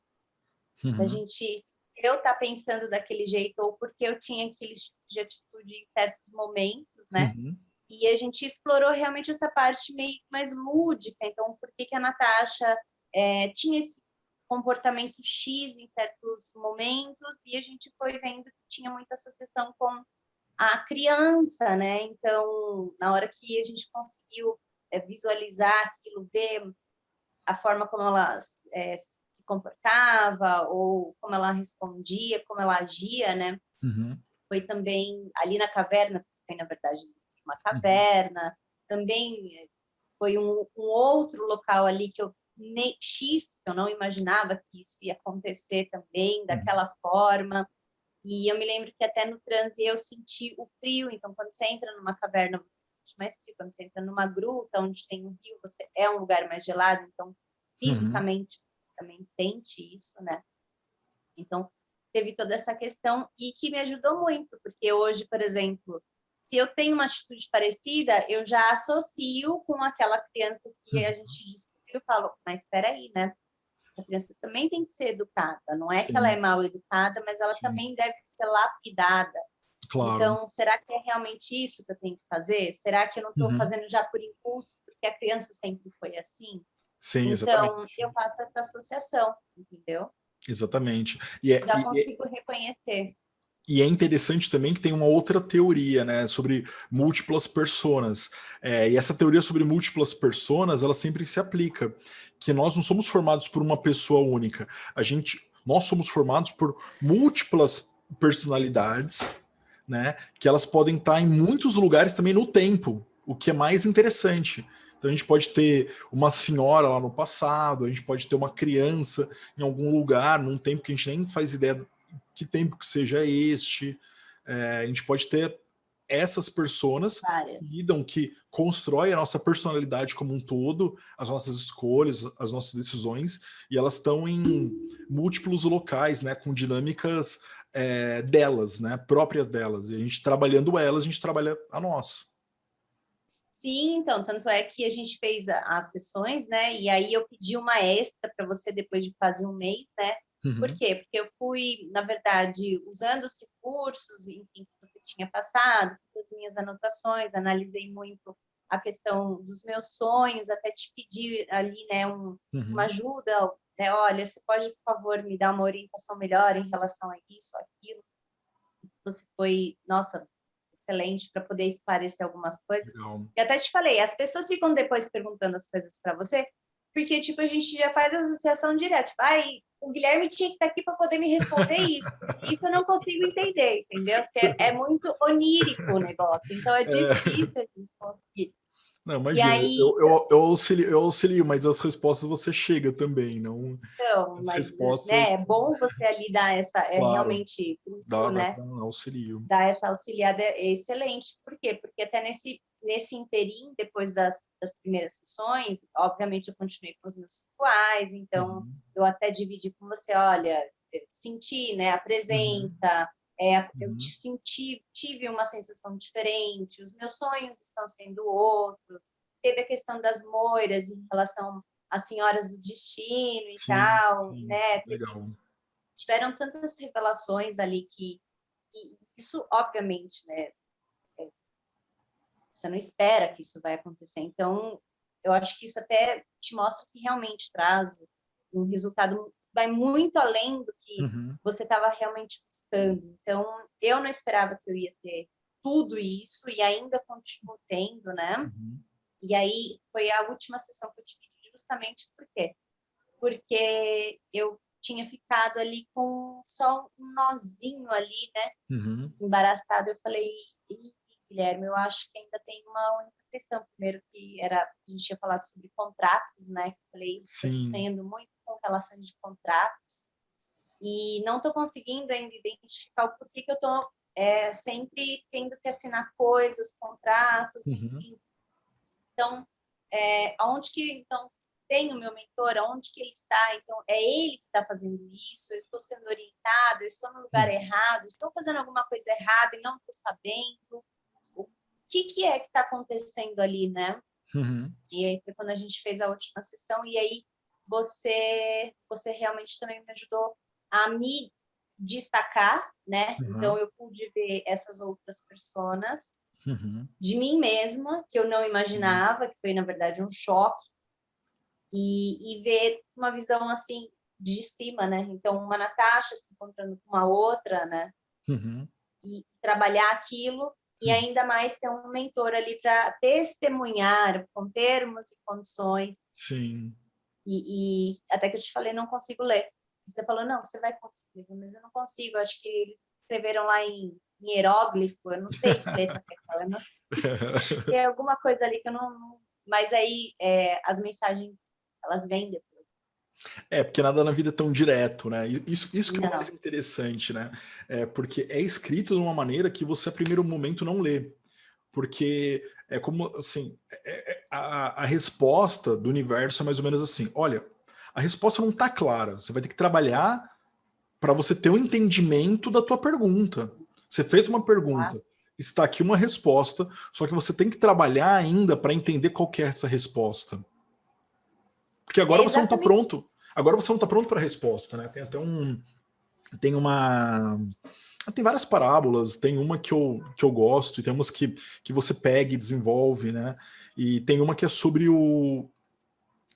Speaker 2: da
Speaker 1: uhum,
Speaker 2: gente, eu estar pensando daquele jeito, ou porque eu tinha aquele tipo de atitude em certos momentos, né,
Speaker 1: uhum,
Speaker 2: e a gente explorou realmente essa parte meio mais lúdica. Então, por que que a Natasha tinha esse comportamento X em certos momentos, e a gente foi vendo que tinha muita associação com a criança, né? Então, na hora que a gente conseguiu visualizar aquilo, ver a forma como ela se comportava, ou como ela respondia, como ela agia, né?
Speaker 1: uhum,
Speaker 2: Foi também ali na caverna, foi na verdade uma
Speaker 1: uhum,
Speaker 2: caverna, também foi um outro local ali que eu nem X, eu não imaginava que isso ia acontecer também
Speaker 1: uhum,
Speaker 2: daquela forma. E eu me lembro que até no transe eu senti o frio, então quando você entra numa caverna, você sente mais frio, quando você entra numa gruta onde tem um rio, você é um lugar mais gelado, então
Speaker 1: uhum,
Speaker 2: fisicamente também sente isso, né? Então, teve toda essa questão e que me ajudou muito, porque hoje, por exemplo, se eu tenho uma atitude parecida, eu já associo com aquela criança que a
Speaker 1: uhum.
Speaker 2: gente descobriu e falo, mas espera aí, né? Essa criança também tem que ser educada. Não é que ela é
Speaker 1: Sim,
Speaker 2: mal educada, mas ela
Speaker 1: sim,
Speaker 2: também deve ser lapidada.
Speaker 1: claro.
Speaker 2: Então, será que é realmente isso que eu tenho que fazer? Será que eu não estou
Speaker 1: Uhum.
Speaker 2: fazendo já por impulso, porque a criança sempre foi assim?
Speaker 1: Sim,
Speaker 2: Então,
Speaker 1: exatamente.
Speaker 2: eu faço essa associação, entendeu?
Speaker 1: Exatamente. E é,
Speaker 2: Já
Speaker 1: e,
Speaker 2: consigo reconhecer.
Speaker 1: E é interessante também que tem uma outra teoria, né, sobre múltiplas personas. E essa teoria sobre múltiplas personas, ela sempre se aplica, que nós não somos formados por uma pessoa única. Nós somos formados por múltiplas personalidades, né, que elas podem estar em muitos lugares também no tempo, o que é mais interessante. Então a gente pode ter uma senhora lá no passado, a gente pode ter uma criança em algum lugar, num tempo que a gente nem faz ideia que tempo que seja este. A gente pode ter essas personas
Speaker 2: Várias.
Speaker 1: que constroem a nossa personalidade como um todo, as nossas escolhas, as nossas decisões, e elas estão em múltiplos locais, né, com dinâmicas delas, né, próprias delas. E a gente trabalhando elas, a gente trabalha a nossa.
Speaker 2: Sim, então, tanto é que a gente fez as sessões, né? E aí eu pedi uma extra para você depois de quase um mês, né? Por
Speaker 1: Uhum,
Speaker 2: quê? Porque eu fui, na verdade, usando os recursos, enfim, que você tinha passado, as minhas anotações, analisei muito a questão dos meus sonhos, até te pedir ali, né, uma
Speaker 1: uhum,
Speaker 2: ajuda, né? Olha, você pode, por favor, me dar uma orientação melhor em relação a isso, aquilo. Você foi, nossa, excelente para poder esclarecer algumas coisas.
Speaker 1: legal.
Speaker 2: E até te falei, as pessoas ficam depois perguntando as coisas para você, porque, tipo, a gente já faz a associação direta. Tipo, ai, o Guilherme tinha que estar aqui para poder me responder isso. Isso eu não consigo entender, entendeu? Porque é muito onírico o negócio. Então, é
Speaker 1: É,
Speaker 2: difícil a gente conseguir.
Speaker 1: não,
Speaker 2: E
Speaker 1: imagina,
Speaker 2: aí,
Speaker 1: eu auxilio, mas as respostas você chega também, não
Speaker 2: então,
Speaker 1: as
Speaker 2: mas, né, é
Speaker 1: respostas,
Speaker 2: bom você ali dar essa,
Speaker 1: claro,
Speaker 2: realmente isso,
Speaker 1: dá
Speaker 2: né?
Speaker 1: para auxilio.
Speaker 2: Dar essa auxiliada é excelente. Por quê? Porque até nesse interim, depois das primeiras sessões, obviamente eu continuei com os meus rituais, então
Speaker 1: Uhum,
Speaker 2: eu até dividi com você, olha, senti, né, a
Speaker 1: uhum,
Speaker 2: presença, eu
Speaker 1: uhum.
Speaker 2: tive uma sensação diferente, os meus sonhos estão sendo outros, teve a questão das moiras em relação às senhoras do destino e
Speaker 1: Sim,
Speaker 2: tal,
Speaker 1: sim,
Speaker 2: né,
Speaker 1: legal.
Speaker 2: tiveram tantas revelações ali que e isso, obviamente, né, você não espera que isso vai acontecer. Então, eu acho que isso até te mostra que realmente traz um resultado, vai muito além do que
Speaker 1: Uhum,
Speaker 2: você estava realmente buscando. Então, eu não esperava que eu ia ter tudo isso e ainda continuo tendo, né?
Speaker 1: uhum,
Speaker 2: E aí foi a última sessão que eu tive justamente por quê? Porque eu tinha ficado ali com só um nozinho ali, né?
Speaker 1: uhum.
Speaker 2: Embaraçada, eu falei, "Ih, Guilherme, eu acho que ainda tem uma única questão. Primeiro que era, a gente tinha falado sobre contratos, né? Eu falei, estou
Speaker 1: Sim,
Speaker 2: sonhando muito com relações de contratos, e não estou conseguindo ainda identificar o porquê que eu estou sempre tendo que assinar coisas, contratos, enfim. Então, aonde que então tem o meu mentor, aonde que ele está? Então, é ele que está fazendo isso, eu estou sendo orientada, eu estou no lugar errado, estou fazendo alguma coisa errada e não estou sabendo. O que é que está acontecendo ali, né? E aí foi quando a gente fez a última sessão, e aí você realmente também me ajudou a me destacar, né? Então eu pude ver essas outras personas de mim mesma, que eu não imaginava, que foi, na verdade, um choque, e ver uma visão, assim, de cima, né? Então, uma Natasha se encontrando com uma outra, né? E trabalhar aquilo, e ainda mais ter um mentor ali para testemunhar com termos e condições.
Speaker 1: Sim.
Speaker 2: E até que eu te falei, não consigo ler. Você falou, não, você vai conseguir, mas eu não consigo. Acho que eles escreveram lá em hieróglifo, eu não sei que letra que é aquela, né? Tem alguma coisa ali que eu não... Mas aí as mensagens, elas vêm depois.
Speaker 1: Porque nada na vida é tão direto, né? Isso que é o
Speaker 2: Não.
Speaker 1: mais interessante, né? Porque é escrito de uma maneira que você, a primeiro momento, não lê. Porque é como, assim, a resposta do universo é mais ou menos assim. Olha, a resposta não está clara. Você vai ter que trabalhar para você ter um entendimento da tua pergunta. Você fez uma pergunta, está aqui uma resposta, só que você tem que trabalhar ainda para entender qual que é essa resposta. Porque agora você não está pronto. Agora você não está pronto para a resposta, né? Tem até tem várias parábolas, tem uma que eu gosto, e tem umas que você pega e desenvolve, né? E tem uma que é sobre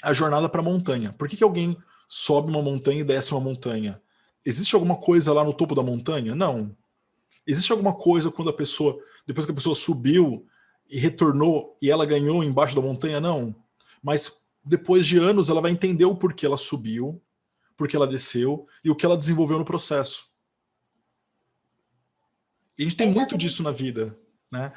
Speaker 1: a jornada para a montanha. Por que alguém sobe uma montanha e desce uma montanha? Existe alguma coisa lá no topo da montanha? Não. Existe alguma coisa quando depois que a pessoa subiu e retornou e ela ganhou embaixo da montanha? Não. Mas depois de anos ela vai entender o porquê ela subiu, porque ela desceu e o que ela desenvolveu no processo. E a gente tem muito disso na vida, né?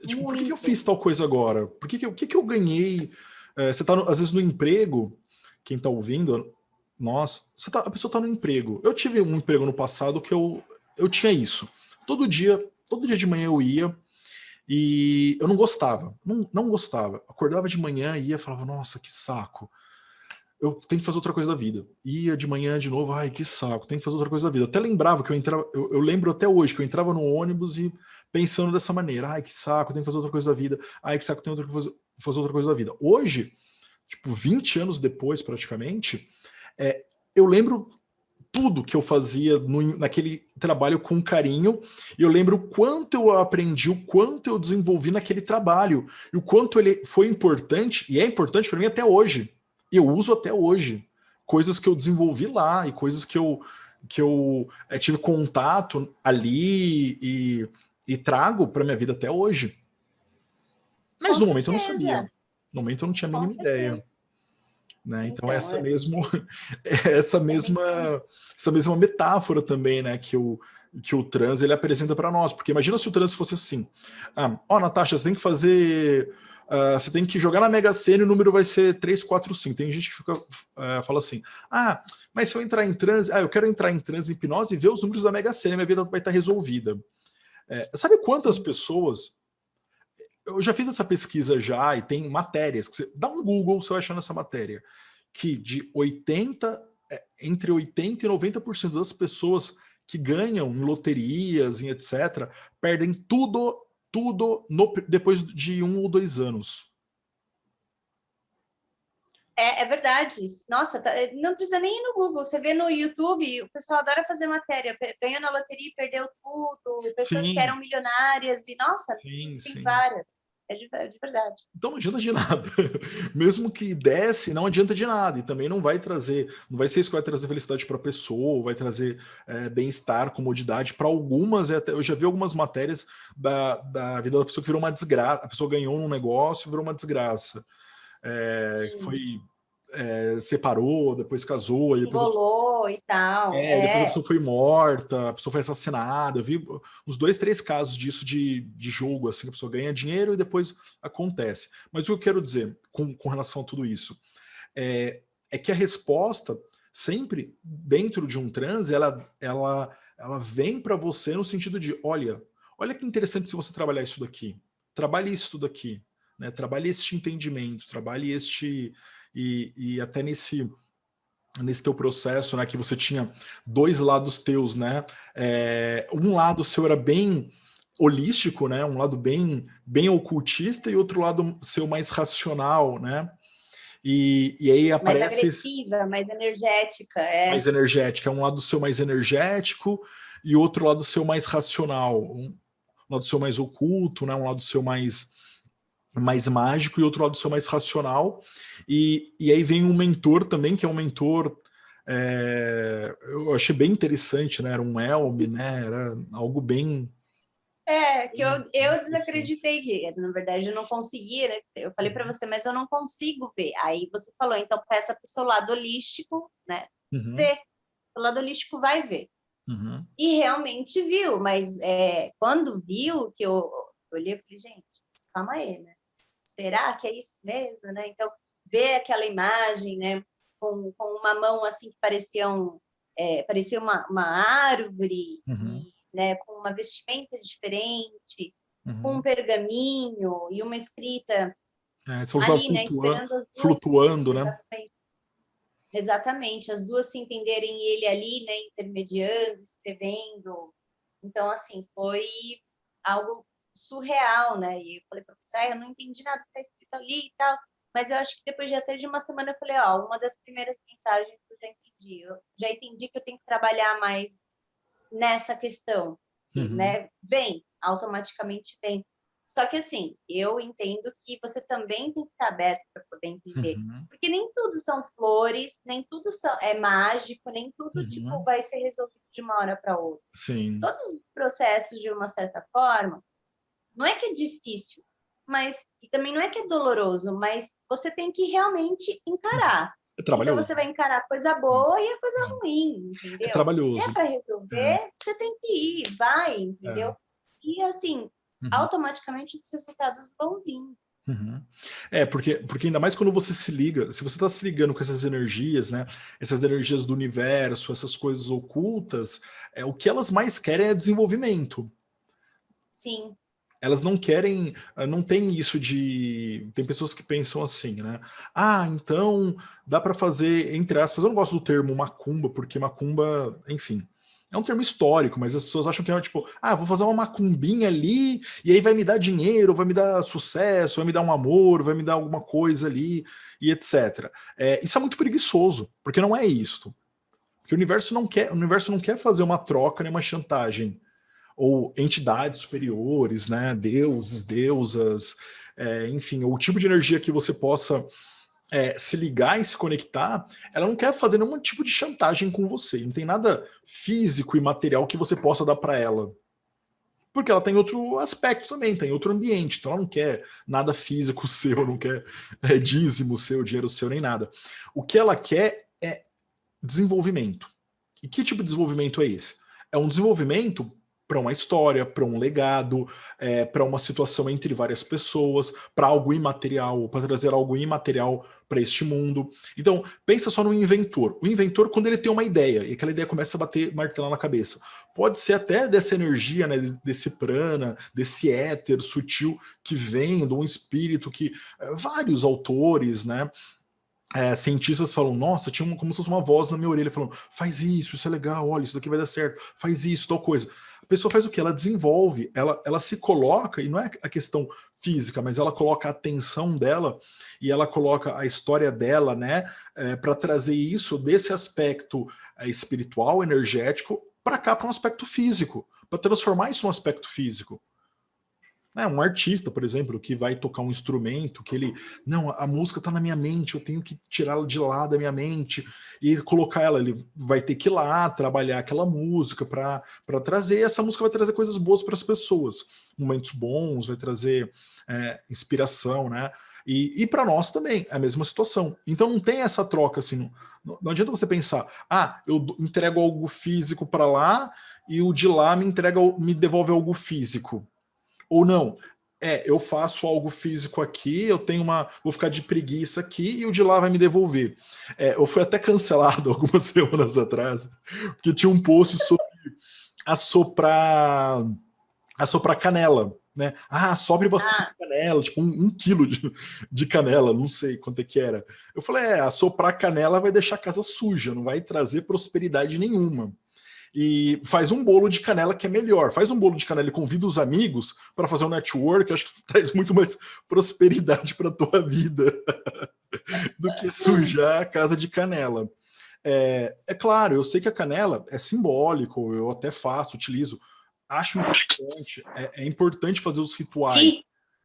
Speaker 1: Tipo, por que eu fiz tal coisa agora? O que eu ganhei? Você está às vezes no emprego, quem está ouvindo, a pessoa está no emprego. Eu tive um emprego no passado que eu tinha isso. Todo dia de manhã eu ia e eu não gostava, não gostava. Acordava de manhã e ia e falava, nossa, que saco. Eu tenho que fazer outra coisa da vida. Ia de manhã de novo, ai, que saco, tenho que fazer outra coisa da vida. Eu até lembrava que eu entrava, eu lembro até hoje que eu entrava no ônibus e pensando dessa maneira, ai, que saco, tenho que fazer outra coisa da vida, ai, que saco, tenho que fazer outra coisa da vida. Hoje, tipo, 20 anos depois, praticamente, eu lembro tudo que eu fazia naquele trabalho com carinho, e eu lembro o quanto eu aprendi, o quanto eu desenvolvi naquele trabalho, e o quanto ele foi importante, e é importante para mim até hoje. E eu uso até hoje. Coisas que eu desenvolvi lá, e coisas que eu tive contato ali e trago para minha vida até hoje. Mas no momento eu não sabia. No momento eu não tinha a mínima ideia. Né? Então essa mesma metáfora também, né, que o trans ele apresenta para nós, porque imagina se o trans fosse assim, Natasha, você tem que fazer, você tem que jogar na Mega Sena e o número vai ser 345. Tem gente que fala assim, mas se eu entrar em transe, eu quero entrar em transe em hipnose e ver os números da Mega Sena, minha vida vai estar resolvida. Sabe quantas pessoas... Eu já fiz essa pesquisa já e tem matérias que você dá um Google, você vai achar nessa matéria que entre 80 e 90% das pessoas que ganham em loterias, em etc, perdem tudo depois de 1 ou 2 anos.
Speaker 2: É verdade. Nossa, não precisa nem ir no Google. Você vê no YouTube, o pessoal adora fazer matéria. Ganhou na loteria e perdeu tudo. Pessoas que eram milionárias. E, nossa, tem várias. É de verdade.
Speaker 1: Então não adianta de nada. Mesmo que desse, não adianta de nada. E também não vai ser isso que vai trazer felicidade para a pessoa, vai trazer bem-estar, comodidade. Para algumas, eu já vi algumas matérias da vida da pessoa que virou uma desgraça. A pessoa ganhou num negócio e virou uma desgraça. Separou, depois casou, e depois
Speaker 2: e tal.
Speaker 1: depois a pessoa foi morta, a pessoa foi assassinada. Eu vi uns 2, 3 casos disso de jogo, assim, a pessoa ganha dinheiro e depois acontece. Mas o que eu quero dizer com relação a tudo isso é que a resposta sempre dentro de um transe, ela vem para você no sentido de, olha que interessante se você trabalhar isso daqui, trabalhe isso daqui, né? Trabalhe este entendimento, trabalhe e até nesse teu processo, né, que você tinha dois lados teus, né? Um lado seu era bem holístico, né? Um lado bem ocultista e outro lado seu mais racional, né? E aí
Speaker 2: Mais
Speaker 1: aparece
Speaker 2: agressiva, mais energética,
Speaker 1: mais energética, um lado seu mais energético e outro lado seu mais racional, um lado seu mais oculto, né? Um lado seu mais mágico e outro lado seu mais racional. E aí vem um mentor também, que é um mentor. Eu achei bem interessante, né? Era um Elme, né? Era algo bem.
Speaker 2: Que eu desacreditei que, na verdade, eu não conseguia, né? Eu falei para você, mas eu não consigo ver. Aí você falou, então peça para o seu lado holístico, né?
Speaker 1: Uhum.
Speaker 2: Ver. O lado holístico vai ver.
Speaker 1: Uhum.
Speaker 2: E realmente viu, mas quando viu, que eu olhei e falei, gente, calma aí, né? Será que é isso mesmo, né? Então, ver aquela imagem, né? Com uma mão assim que parecia uma árvore,
Speaker 1: Uhum.
Speaker 2: e, né, com uma vestimenta diferente, com um
Speaker 1: Uhum.
Speaker 2: pergaminho e uma escrita
Speaker 1: São os lados
Speaker 2: ali, né? Esperando as duas.
Speaker 1: flutuando, né?
Speaker 2: Exatamente, as duas se entenderem e ele ali, né, intermediando, escrevendo. Então, assim, foi algo surreal, né? E eu falei para você, eu não entendi nada que está escrito ali e tal, mas eu acho que depois de até de uma semana eu falei, ó, uma das primeiras mensagens eu já entendi. Eu já entendi que eu tenho que trabalhar mais nessa questão,
Speaker 1: Uhum.
Speaker 2: né? Vem, automaticamente vem. Só que assim, eu entendo que você também tem que estar aberto para poder entender.
Speaker 1: Uhum.
Speaker 2: Porque nem tudo são flores, nem tudo é mágico, nem tudo tipo
Speaker 1: Uhum.
Speaker 2: vai ser resolvido de uma hora para outra.
Speaker 1: Sim.
Speaker 2: Todos os processos, de uma certa forma, não é que é difícil, mas e também não é que é doloroso, mas você tem que realmente encarar.
Speaker 1: É
Speaker 2: Então
Speaker 1: trabalhoso.
Speaker 2: você vai encarar a coisa boa e a coisa ruim,
Speaker 1: É
Speaker 2: entendeu? Se é
Speaker 1: trabalhoso.
Speaker 2: para
Speaker 1: É.
Speaker 2: resolver, você tem que ir, vai,
Speaker 1: É.
Speaker 2: entendeu? E assim,
Speaker 1: Uhum.
Speaker 2: automaticamente os resultados vão vir.
Speaker 1: Uhum. Porque ainda mais quando você se liga, se você está se ligando com essas energias, né? Essas energias do universo, essas coisas ocultas, o que elas mais querem é desenvolvimento.
Speaker 2: Sim.
Speaker 1: Elas não querem, não tem isso de. Tem pessoas que pensam assim, né? Ah, então dá para fazer, entre aspas, eu não gosto do termo macumba, porque macumba, enfim, é um termo histórico, mas as pessoas acham que é tipo, vou fazer uma macumbinha ali, e aí vai me dar dinheiro, vai me dar sucesso, vai me dar um amor, vai me dar alguma coisa ali, e etc. Isso é muito preguiçoso, porque não é isto. Porque o universo não quer fazer uma troca nem uma chantagem ou entidades superiores, né, deuses, deusas, enfim, ou o tipo de energia que você possa se ligar e se conectar, ela não quer fazer nenhum tipo de chantagem com você, não tem nada físico e material que você possa dar para ela. Porque ela tem outro aspecto também, tem outro ambiente, então ela não quer nada físico seu, não quer dízimo seu, dinheiro seu, nem nada. O que ela quer é desenvolvimento. E que tipo de desenvolvimento é esse? É um desenvolvimento para uma história, para um legado, para uma situação entre várias pessoas, para algo imaterial, para trazer algo imaterial para este mundo. Então, pensa só no inventor. O inventor, quando ele tem uma ideia, e aquela ideia começa a bater, martelar na cabeça, pode ser até dessa energia, né, desse prana, desse éter sutil que vem de um espírito que vários autores, né, cientistas falam, nossa, tinha como se fosse uma voz na minha orelha falando, faz isso é legal, olha, isso daqui vai dar certo, faz isso, tal coisa. A pessoa faz o que? Ela desenvolve, ela se coloca, e não é a questão física, mas ela coloca a atenção dela e ela coloca a história dela, né, para trazer isso desse aspecto espiritual, energético, para cá, para um aspecto físico, para transformar isso num aspecto físico. Um artista, por exemplo, que vai tocar um instrumento, que ele, não, a música tá na minha mente, eu tenho que tirá-la de lá da minha mente e colocar ela, ele vai ter que ir lá trabalhar aquela música para trazer, essa música vai trazer coisas boas para as pessoas, momentos bons, vai trazer inspiração, né? E para nós também, é a mesma situação. Então não tem essa troca assim, não adianta você pensar, eu entrego algo físico para lá e o de lá me devolve algo físico. Ou não, eu faço algo físico aqui, vou ficar de preguiça aqui e o de lá vai me devolver. Eu fui até cancelado algumas semanas atrás, porque tinha um post sobre assoprar canela, né? Sobre bastante canela, tipo 1 quilo de canela, não sei quanto é que era. Eu falei, assoprar canela vai deixar a casa suja, não vai trazer prosperidade nenhuma. E faz um bolo de canela que é melhor. Faz um bolo de canela e convida os amigos para fazer um network, acho que traz muito mais prosperidade para tua vida do que sujar a casa de canela. Claro, eu sei que a canela é simbólico, eu até faço, utilizo. Acho importante, é importante fazer os rituais.